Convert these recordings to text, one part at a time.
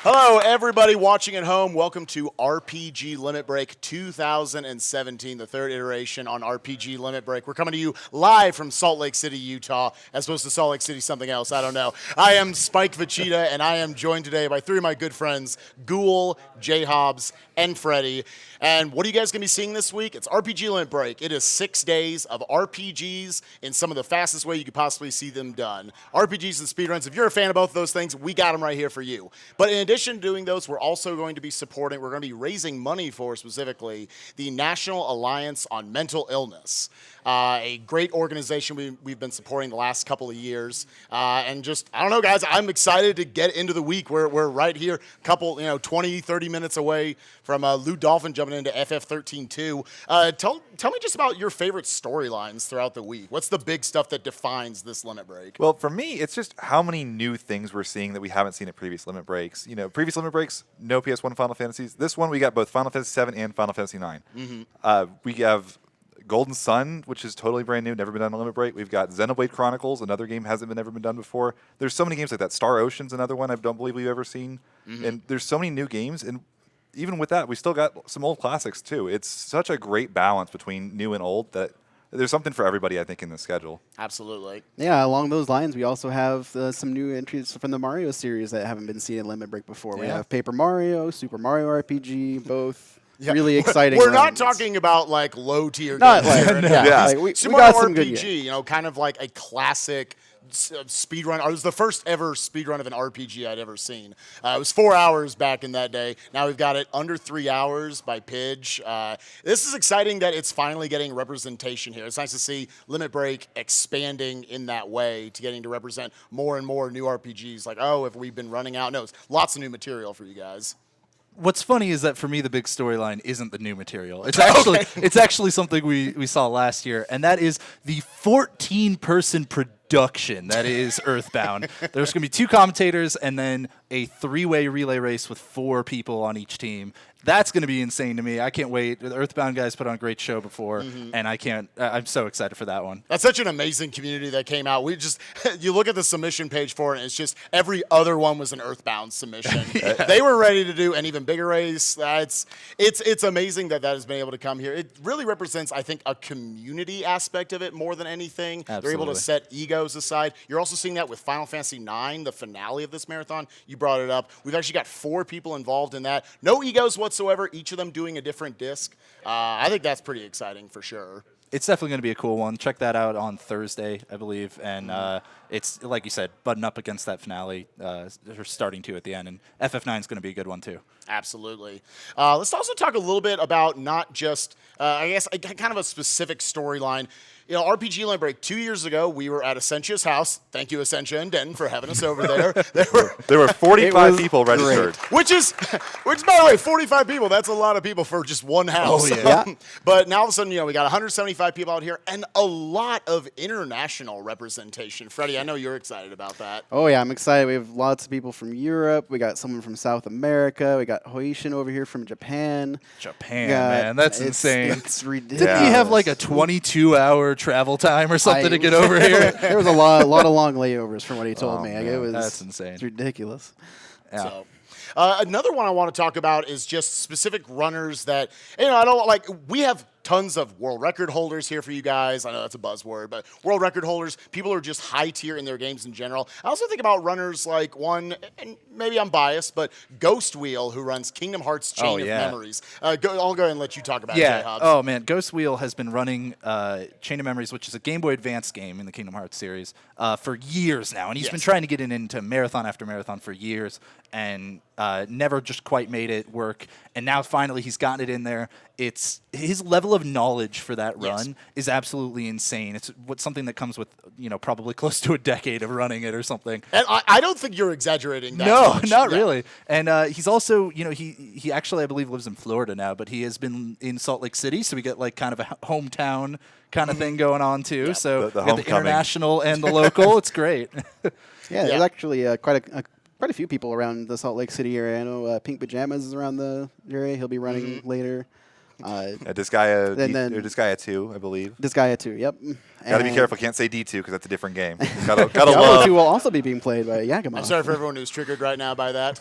Hello, everybody watching at home. Welcome to RPG Limit Break 2017, the third iteration on RPG Limit Break. We're coming to you live from Salt Lake City, Utah, as opposed to Salt Lake City something else. I don't know. I am Spike Vachita, and I am joined today by three of my good friends, Ghoul, J. Hobbs, and Freddie. And what are you guys going to be seeing this week? It's RPG Limit Break. It is 6 days of RPGs in some of the fastest way you could possibly see them done. RPGs and speedruns, if you're a fan of both of those things, we got them right here for you. But in addition to doing those, we're also going to be supporting, we're going to be raising money for, specifically, the National Alliance on Mental Illness. A great organization we've been supporting the last couple of years. And just, I don't know, guys, I'm excited to get into the week. We're right here, a couple, 20, 30 minutes away from Lou Dolphin jumping into FF13-2. Tell me just about your favorite storylines throughout the week. What's the big stuff that defines this Limit Break? Well, for me, it's just how many new things we're seeing that we haven't seen at previous Limit Breaks. Previous Limit Breaks, no PS1 Final Fantasies. This one, we got both Final Fantasy VII and Final Fantasy IX. Mm-hmm. We have Golden Sun, which is totally brand new, never been done on Limit Break. We've got Xenoblade Chronicles, another game hasn't ever been done before. There's so many games like that. Star Ocean's another one I don't believe we've ever seen. Mm-hmm. And there's so many new games, and even with that, we still got some old classics too. It's such a great balance between new and old that there's something for everybody, I think, in the schedule. Absolutely. Yeah, along those lines, we also have some new entries from the Mario series that haven't been seen in Limit Break before. Yeah. We have Paper Mario, Super Mario RPG, both. Yeah. Really exciting. We're not talking about like low tier games. Like, yeah. Like, we Super got Mario some good RPG, kind of like a classic speedrun. It was the first ever speedrun of an RPG I'd ever seen. It was 4 hours back in that day. Now we've got it under 3 hours by Pidge. This is exciting that it's finally getting representation here. It's nice to see Limit Break expanding in that way to getting to represent more and more new RPGs. Like, have we been running out? No, it's lots of new material for you guys. What's funny is that for me, the big storyline isn't the new material. It's actually it's actually something we saw last year, and that is the 14-person production that is Earthbound. There's going to be 2 commentators and then a 3-way relay race with 4 people on each team. That's going to be insane to me. I can't wait. The Earthbound guys put on a great show before, and I'm so excited for that one. That's such an amazing community that came out. You look at the submission page for it, and it's just every other one was an Earthbound submission. Yeah. They were ready to do an even bigger race. It's amazing that has been able to come here. It really represents, I think, a community aspect of it more than anything. Absolutely. They're able to set egos aside. You're also seeing that with Final Fantasy IX, the finale of this marathon. You brought it up. We've actually got 4 people involved in that. No egos whatsoever, each of them doing a different disc. I think that's pretty exciting for sure. It's definitely going to be a cool one. Check that out on Thursday, I believe. And it's, like you said, button up against that finale. They're starting to at the end. And FF9 is going to be a good one, too. Absolutely. Let's also talk a little bit about not just, I guess, kind of a specific storyline. RPG Limit Break, 2 years ago, we were at Essentia's house. Thank you, Essentia and Denton, for having us over there. There were 45 people registered. Which, by the way, 45 people, that's a lot of people for just one house. Oh, yeah. But now all of a sudden, we got 175 people out here and a lot of international representation. Freddie, I know you're excited about that. Oh, yeah, I'm excited. We have lots of people from Europe. We got someone from South America. We got Hoishin over here from Japan. Man, that's insane. It's ridiculous. Didn't he have like a 22-hour travel time or something to get over here? There was a lot of long layovers from what he told me. That's insane. It's ridiculous. Yeah. So, another one I want to talk about is just specific runners that, I don't like. We have tons of world record holders here for you guys. I know that's a buzzword, but world record holders, people are just high tier in their games in general. I also think about runners like one, and maybe I'm biased, but Ghost Wheel, who runs Kingdom Hearts Chain of Memories. I'll go ahead and let you talk about it, J-Hobbs. Oh, man. Ghost Wheel has been running Chain of Memories, which is a Game Boy Advance game in the Kingdom Hearts series, for years now. And he's been trying to get into marathon after marathon for years and never just quite made it work. And now finally he's gotten it in there. It's his level of knowledge for that run is absolutely insane. It's something that comes with, probably close to a decade of running it or something. And I don't think you're exaggerating that much. No, not really. And he's also, he actually, I believe, lives in Florida now, but he has been in Salt Lake City, so we get like kind of a hometown kind of thing going on too. Yeah. So the we got the international and the local. It's great. There's actually quite a few people around the Salt Lake City area. I know Pink Pajamas is around the area. He'll be running later. Disgaea, or Disgaea 2, I believe. Disgaea 2, yep. Gotta be careful. Can't say D2 because that's a different game. Gotta Diablo love. 2 will also be being played by Yakima. I'm sorry for everyone who's triggered right now by that.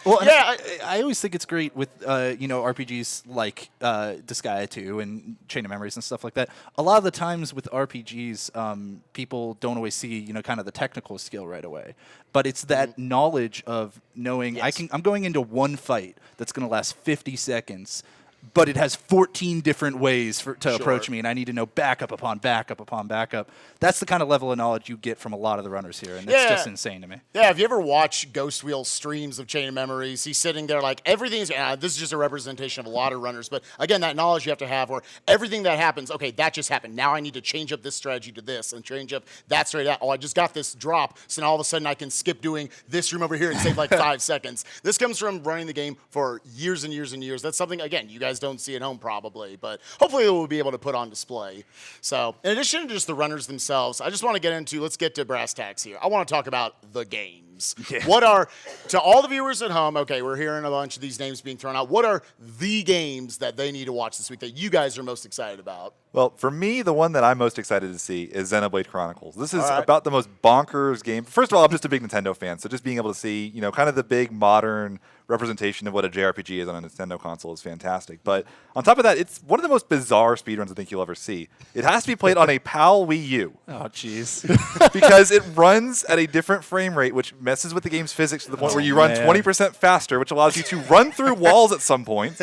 Well, yeah, I always think it's great with RPGs like Disgaea 2 and Chain of Memories and stuff like that. A lot of the times with RPGs, people don't always see kind of the technical skill right away, but it's that knowledge of knowing I'm going into one fight that's going to last 50 seconds. But it has 14 different ways to approach me, and I need to know backup upon backup upon backup. That's the kind of level of knowledge you get from a lot of the runners here, and it's just insane to me. Yeah, have you ever watched Ghost Wheel streams of Chain of Memories? He's sitting there like everything's. This is just a representation of a lot of runners, but again, that knowledge you have to have where everything that happens, okay, that just happened. Now I need to change up this strategy to this and change up that strategy to that. Oh, I just got this drop, so now all of a sudden I can skip doing this room over here and save like 5 seconds. This comes from running the game for years and years and years. That's something, again, you guys don't see at home probably, but hopefully we'll be able to put on display. So in addition to just the runners themselves, I just want to let's get to brass tacks here. I want to talk about the games. Yeah. What are, to all the viewers at home, okay, we're hearing a bunch of these names being thrown out. What are the games that they need to watch this week that you guys are most excited about? Well, for me, the one that I'm most excited to see is Xenoblade Chronicles. This is about the most bonkers game. First of all, I'm just a big Nintendo fan, so just being able to see, kind of the big modern representation of what a JRPG is on a Nintendo console is fantastic. But on top of that, it's one of the most bizarre speedruns I think you'll ever see. It has to be played on a PAL Wii U. Oh, jeez. Because it runs at a different frame rate, which messes with the game's physics to the point where you run 20% faster, which allows you to run through walls at some point.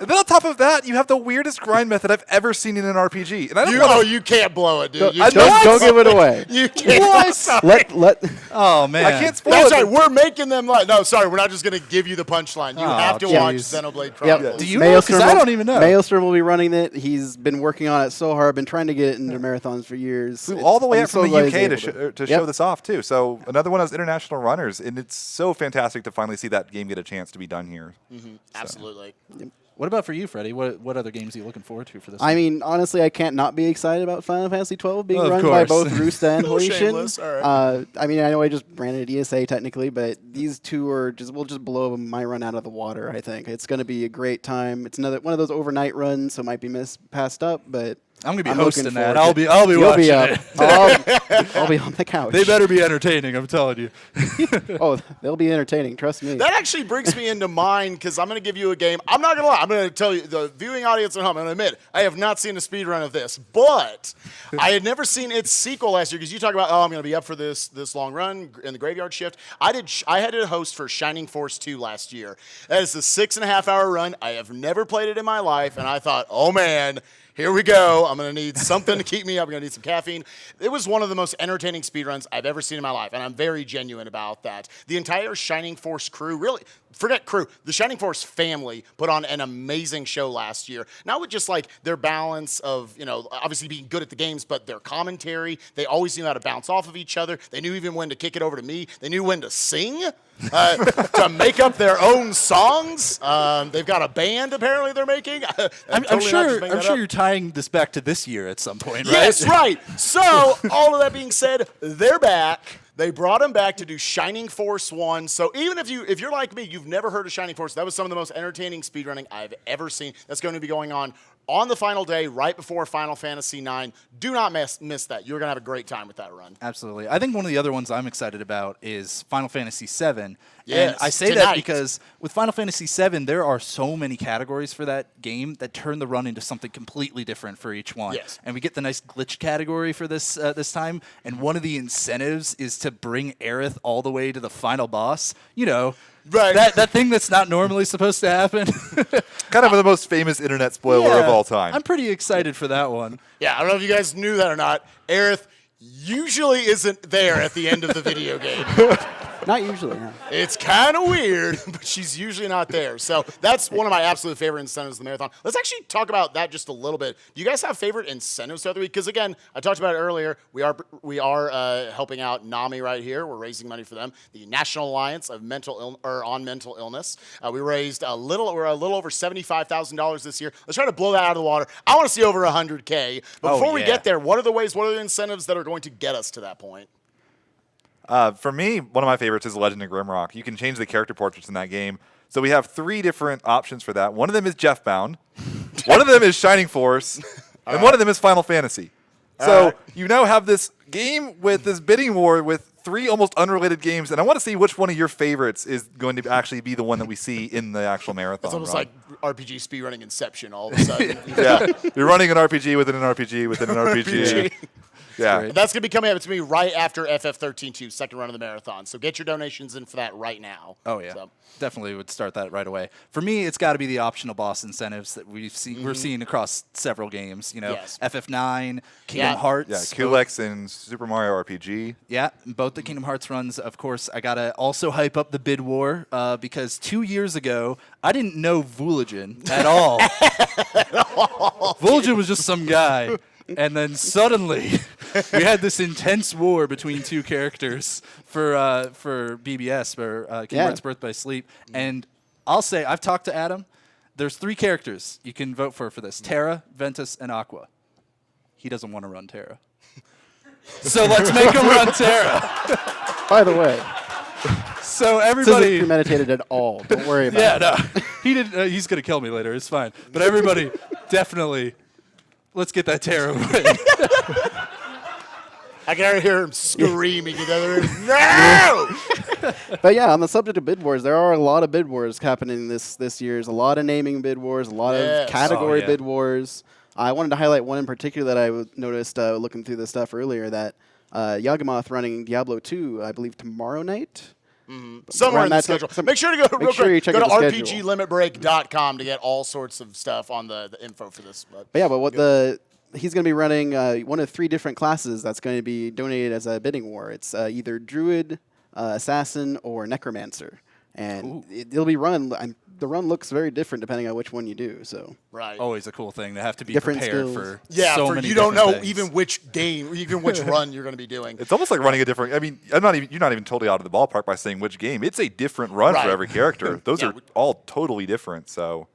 And then on top of that, you have the weirdest grind method I've ever seen in an RPG. And I don't you can't blow it, dude. Don't give it away. You can't. Let. Oh man, I can't spoil No, it. sorry, we're making them like. No, sorry, we're not just going to give you the punchline. You have to watch Xenoblade Chronicles. Do you know? Because I don't even know. Maelstrom will be running it. He's been working on it so hard. Been trying to get it into marathons for years. Flew all the way up from the UK to show this off too. So another one of those international runners, and it's so fantastic to finally see that game get a chance to be done here. Mm-hmm. Absolutely. Yep. What about for you, Freddie? What other games are you looking forward to for this? I mean, honestly, I can't not be excited about Final Fantasy XII being run course. by both Rusta and Hoishin. Right. I mean, I know I just ran an ESA technically, but these two will just blow my run out of the water. I think it's going to be a great time. It's another one of those overnight runs, so it might be passed up, but. I'm gonna be hosting that. I'll be watching it. I'll be on the couch. They better be entertaining. I'm telling you. Oh, they'll be entertaining. Trust me. That actually brings me into mind because I'm going to give you a game. I'm not going to lie. I'm going to tell you, the viewing audience at home, I'm going to admit, I have not seen a speed run of this, but I had never seen its sequel last year because you talk about, I'm going to be up for this long run in the Graveyard Shift. I had a host for Shining Force 2 last year. That is a 6.5-hour run. I have never played it in my life, and I thought, oh man, here we go. I'm going to need something to keep me up. I'm going to need some caffeine. It was one of the most entertaining speedruns I've ever seen in my life, and I'm very genuine about that. The entire Shining Force crew, really, forget crew, the Shining Force family put on an amazing show last year. Not with just like their balance of, obviously being good at the games, but their commentary. They always knew how to bounce off of each other. They knew even when to kick it over to me. They knew when to sing. To make up their own songs. They've got a band apparently they're making. I'm sure you're tying this back to this year at some point, right? Yes, right. So all of that being said, they're back. They brought him back to do Shining Force 1. So even if you're like me, you've never heard of Shining Force, that was some of the most entertaining speedrunning I've ever seen. That's going to be going on the final day, right before Final Fantasy IX. Do not miss that. You're going to have a great time with that run. Absolutely. I think one of the other ones I'm excited about is Final Fantasy VII. Yes, and I say that because with Final Fantasy VII, there are so many categories for that game that turn the run into something completely different for each one. Yes. And we get the nice glitch category for this time, and one of the incentives is to bring Aerith all the way to the final boss. Right. That thing that's not normally supposed to happen. Kind of the most famous internet spoiler of all time. I'm pretty excited for that one. Yeah, I don't know if you guys knew that or not. Aerith usually isn't there at the end of the video game. Not usually, no. It's kind of weird, but she's usually not there. So that's one of my absolute favorite incentives of the marathon. Let's actually talk about that just a little bit. Do you guys have favorite incentives throughout the week? Because again, I talked about it earlier. We are helping out NAMI right here. We're raising money for them. The National Alliance of on Mental Illness. We raised a little over $75,000 this year. Let's try to blow that out of the water. I want to see over $100K. But before we get there, what are the incentives that are going to get us to that point? For me, one of my favorites is Legend of Grimrock. You can change the character portraits in that game So we have 3 different options for that. One of them is Jeff Bound. One of them is Shining Force. And one of them is Final Fantasy. So you now have this game with this bidding war with 3 almost unrelated games, and I want to see which one of your favorites is going to actually be the one that we see in the actual marathon. It's almost run. like RPG speedrunning Inception all of a sudden. Yeah, you're running an RPG within an RPG within an RPG. Yeah. And that's going to be coming up to me right after FF13-2, second run of the marathon. So get your donations in for that right now. Oh yeah, So. definitely would start that right away. For me, it's got to be the optional boss incentives that we're seeing across several games. You know, Yes. FF9, Kingdom Hearts. Yeah, Kulex and Super Mario RPG. Yeah, both the Kingdom Hearts runs. Of course, I gotta also hype up the bid war because 2 years ago I didn't know Vooligan at all. Vooligan was just some guy. And then suddenly, we had this intense war between 2 characters for BBS, for Kingdom Hearts Birth by Sleep. And I'll say, I've talked to Adam. There's 3 characters you can vote for this: Terra, Ventus, and Aqua. He doesn't want to run Terra. So let's make him run Terra. By the way, So this isn't everybody... premeditated at all. Don't worry about it. Yeah, no. He didn't. He's going to kill me later. It's fine. But everybody, definitely... Let's get that Terra win. I can already hear him screaming at the other end. No! But yeah, on the subject of bid wars, there are a lot of bid wars happening this year. There's a lot of naming bid wars, a lot Yes. of category Oh, yeah. bid wars. I wanted to highlight one in particular that I noticed looking through this stuff earlier, that Yagamoth running Diablo 2, I believe, tomorrow night. Somewhere Around in the that schedule. time- Make sure to go real sure you quick. check Go to out the schedule. RPGLimitBreak.com to get all sorts of stuff on the info for this. But yeah, but he's going to be running one of 3 different classes that's going to be donated as a bidding war. It's either Druid, Assassin, or Necromancer. And it'll be run. The run looks very different depending on which one you do. So Right. Always a cool thing to have to be Different prepared skills. for Yeah, so for many you don't different know things. even which game, even which run you're going to be doing. It's almost like running a different. I mean, you're not even totally out of the ballpark by saying which game. It's a different run Right. for every character. Those Yeah. are all totally different. So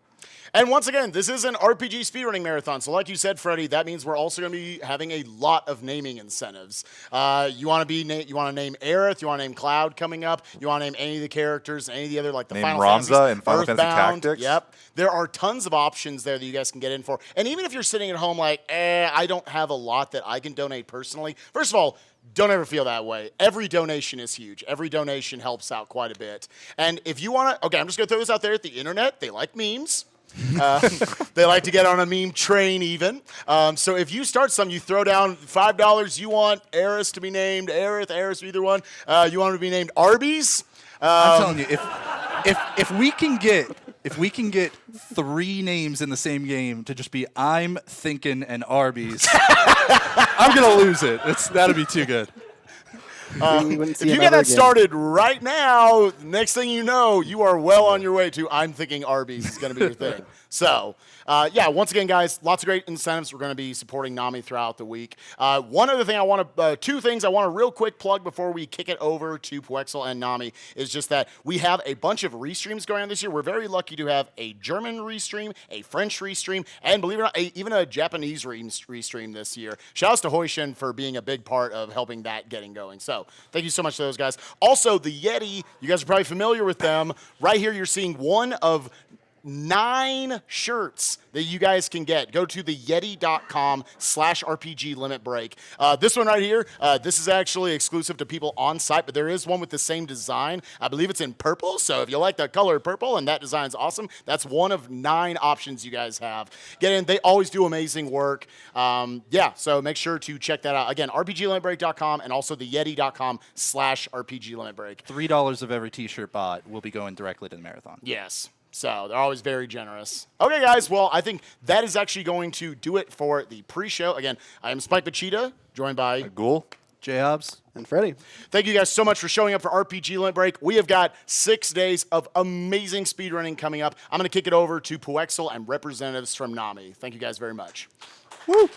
And once again, this is an RPG speedrunning marathon. So like you said, Freddie, that means we're also going to be having a lot of naming incentives. You want to name Aerith, you want to name Cloud coming up, you want to name any of the characters, any of the other, like the Name Final Ramza Fantasies, and Final Fantasy Earthbound. Tactics. Yep. There are tons of options there that you guys can get in for. And even if you're sitting at home like, I don't have a lot that I can donate personally. First of all, don't ever feel that way. Every donation is huge. Every donation helps out quite a bit. And if you want to, okay, I'm just going to throw this out there at the internet. They like memes. They like to get on a meme train even. So if you start some, you throw down $5. You want Eris to be named Aerith, either one. You want him to be named Arby's. I'm telling you, if we can get 3 names in the same game to just be I'm thinking and Arby's, I'm gonna lose it. That'd be too good. we wouldn't see If you him get ever that again. started right now, next thing you know, you are well on your way to I'm thinking Arby's is going to be your thing. So, yeah, once again, guys, lots of great incentives. We're going to be supporting NAMI throughout the week. One other thing two things I want to real quick plug before we kick it over to Puexel and NAMI is just that we have a bunch of restreams going on this year. We're very lucky to have a German restream, a French restream, and believe it or not, even a Japanese restream this year. Shouts to Hoishin for being a big part of helping that getting going. So thank you so much to those guys. Also, the Yeti, you guys are probably familiar with them. Right here, you're seeing one of 9 shirts that you guys can get. Go to theyeti.com/RPG limit break. This one right here, this is actually exclusive to people on site, but there is one with the same design. I believe it's in purple, so if you like the color purple and that design's awesome, that's one of 9 options you guys have. Get in. They always do amazing work. Yeah, so make sure to check that out. Again, RPGLimitBreak.com and also theyeti.com/RPG limit break. $3 of every T-shirt bought will be going directly to the marathon. Yes. So they're always very generous. Okay, guys. Well, I think that is actually going to do it for the pre-show. Again, I am Spike Bachita, joined by Ghoul. J-Hobbs? And Freddie. Thank you guys so much for showing up for RPG Limit Break. We have got 6 days of amazing speedrunning coming up. I'm going to kick it over to Puexel and representatives from NAMI. Thank you guys very much. Woo!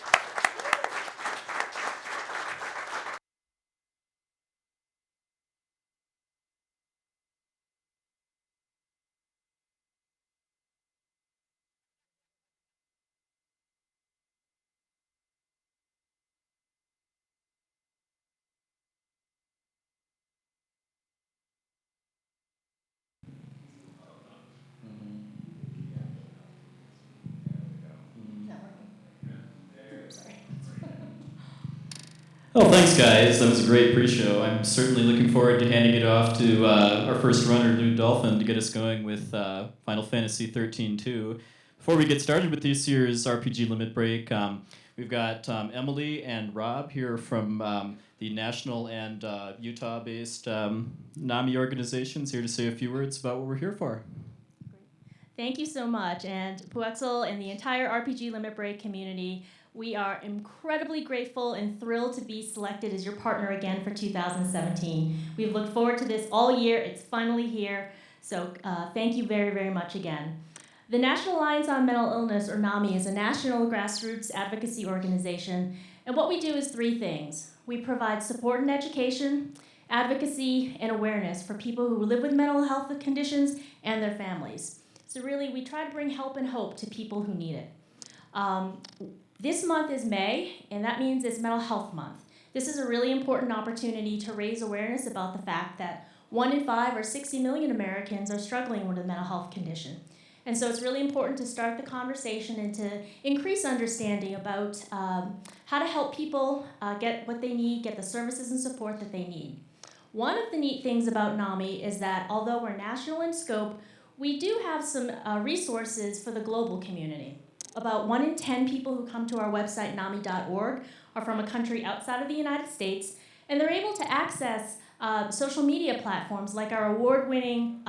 Oh, thanks, guys. That was a great pre-show. I'm certainly looking forward to handing it off to our first runner, Lou Dolphin, to get us going with Final Fantasy 13-2. Before we get started with this year's RPG Limit Break, we've got Emily and Rob here from the national and Utah-based NAMI organizations here to say a few words about what we're here for. Thank you so much. And Puexel and the entire RPG Limit Break community, we are incredibly grateful and thrilled to be selected as your partner again for 2017. We've looked forward to this all year. It's finally here. So thank you very, very much again. The National Alliance on Mental Illness, or NAMI, is a national grassroots advocacy organization. And what we do is three things. We provide support and education, advocacy, and awareness for people who live with mental health conditions and their families. So really, we try to bring help and hope to people who need it. This month is May, and that means it's Mental Health Month. This is a really important opportunity to raise awareness about the fact that 1 in 5 or 60 million Americans are struggling with a mental health condition. And so it's really important to start the conversation and to increase understanding about how to help people get what they need, get the services and support that they need. One of the neat things about NAMI is that although we're national in scope, we do have some resources for the global community. About 1 in 10 people who come to our website, NAMI.org, are from a country outside of the United States, and they're able to access social media platforms like our award-winning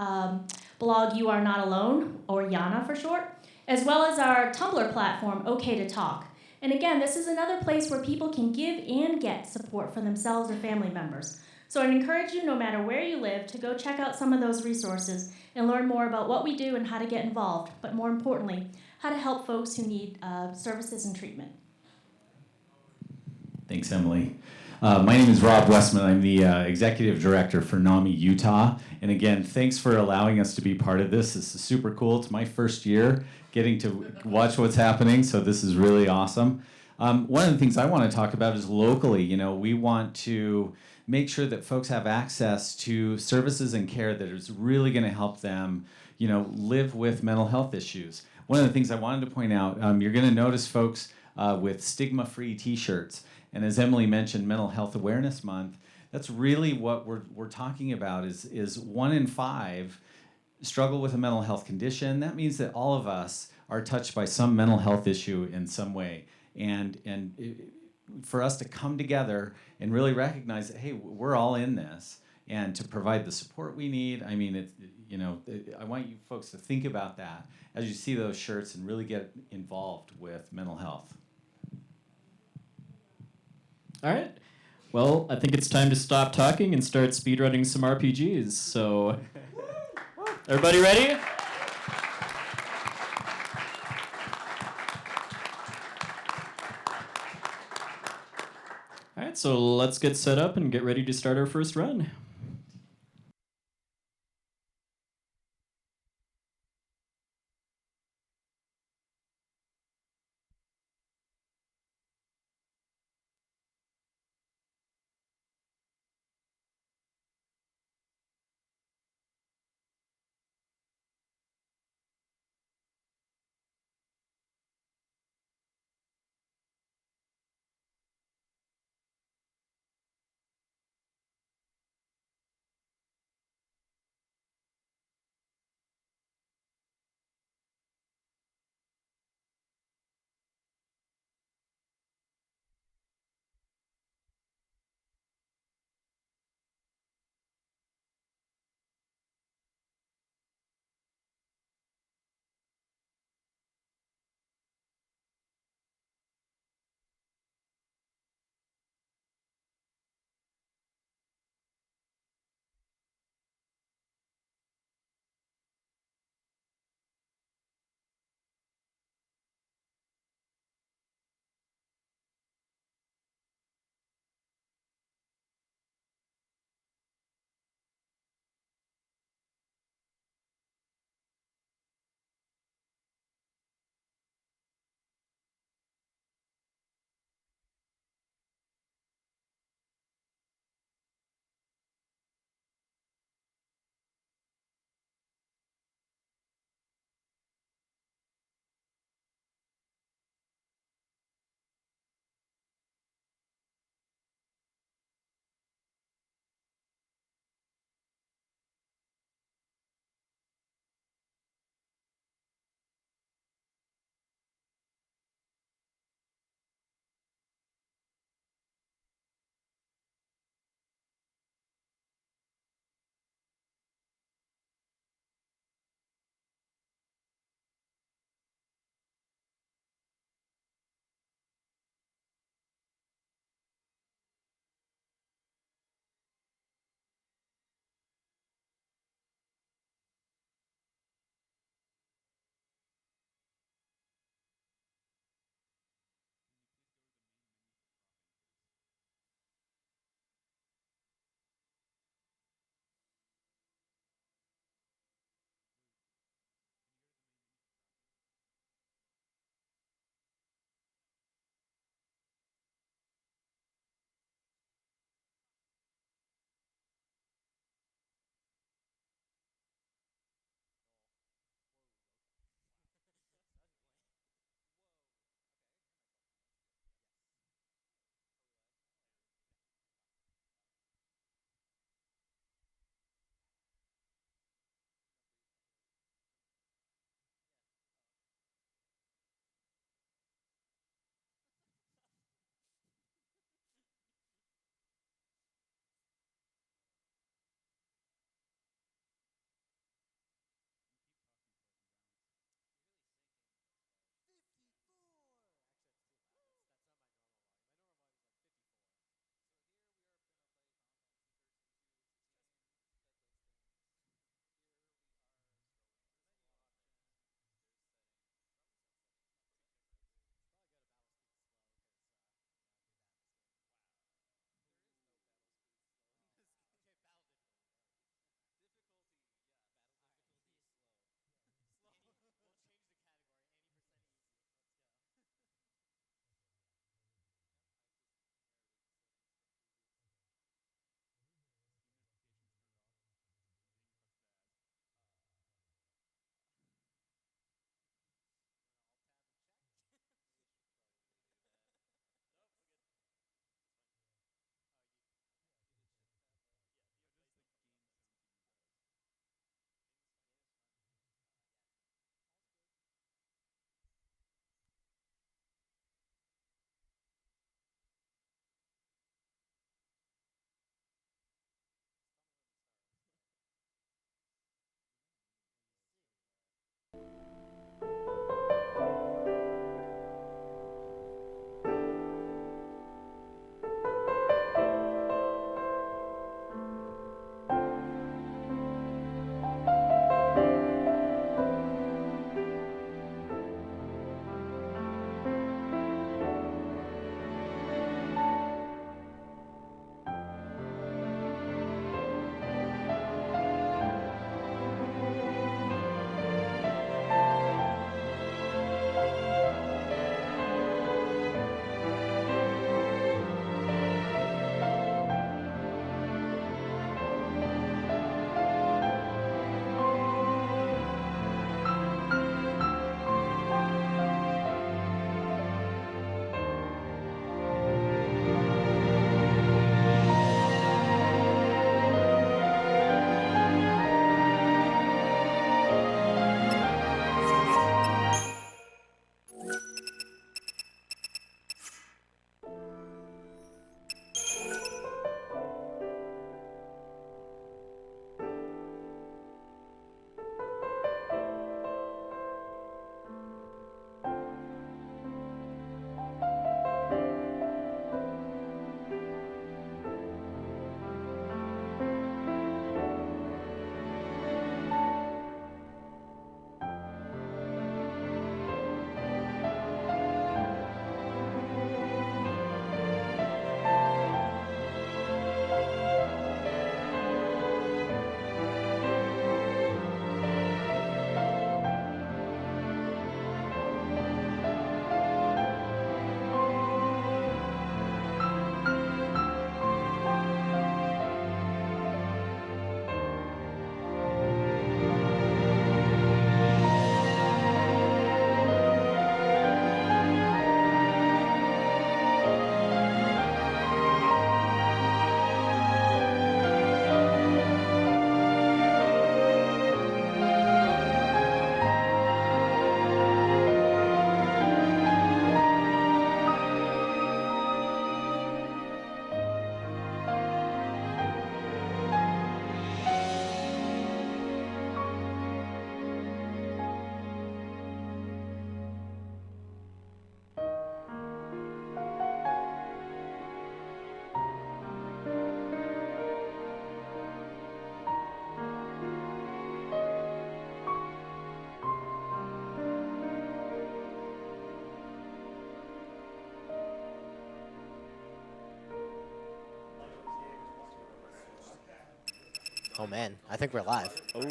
blog, You Are Not Alone, or YANA for short, as well as our Tumblr platform, OK to Talk. And again, this is another place where people can give and get support for themselves or family members. So I'd encourage you, no matter where you live, to go check out some of those resources and learn more about what we do and how to get involved, but more importantly, how to help folks who need services and treatment. Thanks, Emily. My name is Rob Westman. I'm the Executive Director for NAMI Utah. And again, thanks for allowing us to be part of this. This is super cool. It's my first year getting to watch what's happening, so this is really awesome. One of the things I want to talk about is locally. You know, we want to make sure that folks have access to services and care that is really going to help them, you know, live with mental health issues. One of the things I wanted to point out, you're going to notice folks with stigma-free t-shirts. And as Emily mentioned, Mental Health Awareness Month, that's really what we're talking about is 1 in 5 struggle with a mental health condition. That means that all of us are touched by some mental health issue in some way. For us to come together and really recognize that, hey, we're all in this, and to provide the support we need. I mean, I want you folks to think about that as you see those shirts and really get involved with mental health. All right. Well, I think it's time to stop talking and start speedrunning some RPGs. So, everybody ready? All right, so let's get set up and get ready to start our first run. Oh man, I think we're live. Oh.